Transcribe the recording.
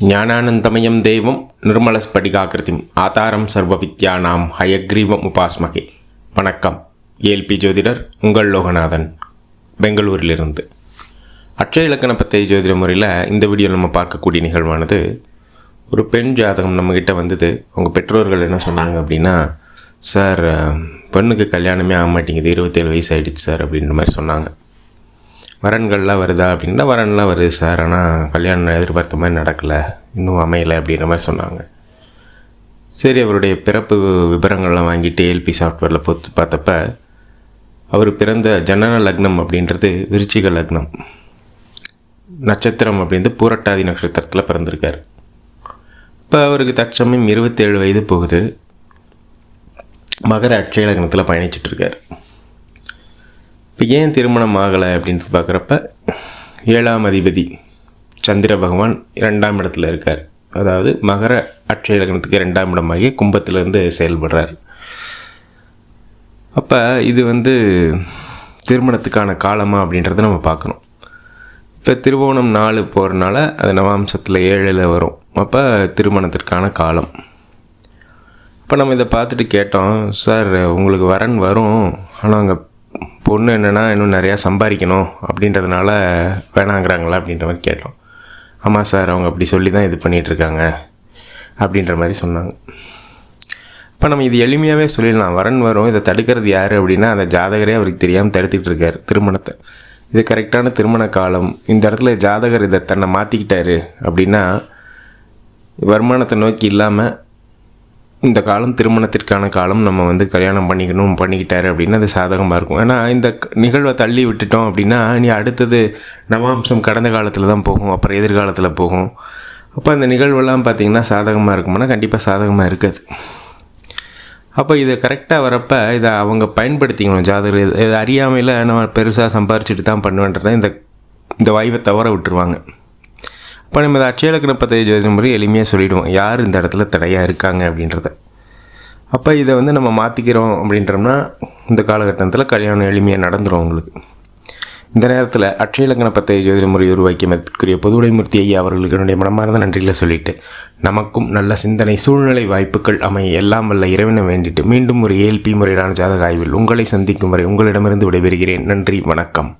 ஞானானந்தமயம் தேவம் நிர்மலஸ்படிகாக்கிருதிம் ஆதாரம் சர்வவித்யானாம் ஹயக்ரீவம் உபாஸ்மகே. வணக்கம். ஏஎல்பி ஜோதிடர் உங்கள் லோகநாதன், பெங்களூரிலிருந்து. அட்சய இலக்கண பத்தை ஜோதிட முறையில் இந்த வீடியோவில் நம்ம பார்க்கக்கூடிய நிகழ்வானது, ஒரு பெண் ஜாதகம் நம்மக்கிட்ட வந்தது. அவங்க பெற்றோர்கள் என்ன சொன்னாங்க அப்படின்னா, சார் பெண்ணுக்கு கல்யாணமே ஆக மாட்டேங்குது, 27 வயசு ஆகிடுச்சு சார் அப்படின்ற மாதிரி சொன்னாங்க. வரன்கள்லாம் வருதா அப்படின்னா வரன்லாம் வருது சார், ஆனால் கல்யாணம் எதிர்பார்த்த மாதிரி நடக்கலை, இன்னும் அமையலை அப்படின்ற மாதிரி சொன்னாங்க. சரி, அவருடைய பிறப்பு விவரங்கள்லாம் வாங்கிட்டு ஏஎல்பி சாஃப்ட்வேரில் பொறுத்து பார்த்தப்ப அவர் பிறந்த ஜனன லக்னம் அப்படின்றது விருச்சிக லக்னம், நட்சத்திரம் அப்படின்றது பூரட்டாதி நட்சத்திரத்தில் பிறந்திருக்கார். இப்போ அவருக்கு தற்சமயம் 27 வயது போகுது. மகர அட்சய லக்னத்தில் பயணிச்சிட்ருக்கார். இப்போ ஏன் திருமணம் ஆகலை அப்படின்னு பார்க்குறப்ப, 7ஆம் அதிபதி சந்திர பகவான் 2ஆம் இடத்துல இருக்கார். அதாவது மகர அட்சய லக்னத்துக்கு 2ஆம் இடமாகி கும்பத்திலேருந்து செயல்படுறார். அப்போ இது திருமணத்துக்கான காலமாக அப்படின்றத நம்ம பார்க்கணும். இப்போ திருவோணம் 4 போகிறனால அது நவாம்சத்தில் 7ல் வரும். அப்போ திருமணத்திற்கான காலம். இப்போ நம்ம இதை பார்த்துட்டு கேட்டோம், சார் உங்களுக்கு வரன் வரும், ஆனால் அங்கே பொண்ணு என்னென்னா இன்னும் நிறையா சம்பாதிக்கணும் அப்படின்றதுனால வேணாங்கிறாங்களா அப்படின்ற மாதிரி கேட்டோம். ஆமாம் சார், அவங்க அப்படி சொல்லி தான் இது பண்ணிகிட்ருக்காங்க அப்படின்ற மாதிரி சொன்னாங்க. இப்போ நம்ம இது எளிமையாகவே சொல்லிடலாம், வரன் வரும், இதை தடுக்கிறது யார் அப்படின்னா அந்த ஜாதகரே அவருக்கு தெரியாமல் தடுத்துக்கிட்டு இருக்கார் திருமணத்தை. இது கரெக்டான திருமண காலம். இந்த இடத்துல ஜாதகர் இதை தன்னை மாற்றிக்கிட்டாரு அப்படின்னா, வருமானத்தை நோக்கி இல்லாமல் இந்த காலம் திருமணத்திற்கான காலம், நம்ம கல்யாணம் பண்ணிக்கிட்டாரு அப்படின்னா அது சாதகமாக இருக்கும். ஏன்னா இந்த நிகழ்வை தள்ளி விட்டுட்டோம் அப்படின்னா நீ அடுத்தது நவாம்சம் கடந்த காலத்தில் தான் போகும், அப்புறம் எதிர்காலத்தில் போகும். அப்போ இந்த நிகழ்வெல்லாம் பார்த்திங்கன்னா சாதகமாக இருக்குமானா கண்டிப்பாக சாதகமாக இருக்காது. அப்போ இதை கரெக்டாக வரப்போ இதை அவங்க பயன்படுத்திக்கணும். ஜாதகர் இது அறியாமையில் நான் பெருசாக சம்பாரிச்சிட்டு தான் பண்ணுவேன்றதை இந்த வாய்ப்பை தவற விட்டுருவாங்க. இப்போ நம்ம அட்சய இலக்கண பத்தை ஜோதிட முறை எளிமையாக சொல்லிவிடுவோம், யார் இந்த இடத்துல தடையாக இருக்காங்க அப்படின்றத. அப்போ இதை நம்ம மாற்றிக்கிறோம் அப்படின்றோம்னா இந்த காலகட்டத்தில் கல்யாணம் எளிமையாக நடந்துடும் உங்களுக்கு. இந்த நேரத்தில் அட்சய இலக்கண பத்தை ஜோதிட முறை உருவாக்கிய மதிப்பிற்குரிய பொதுவுடைமூர்த்தி ஐயா அவர்களுக்கு என்னுடைய மனமார்ந்த நன்றிகளை சொல்லிவிட்டு, நமக்கும் நல்ல சிந்தனை சூழ்நிலை வாய்ப்புகள் அமைய எல்லாம் வல்ல இறைவனை வேண்டிட்டு மீண்டும் ஒரு ஏஎல்பி முறையிலான ஜாதக ஆய்வில் உங்களை சந்திக்கும் வரை உங்களிடமிருந்து விடைபெறுகிறேன். நன்றி, வணக்கம்.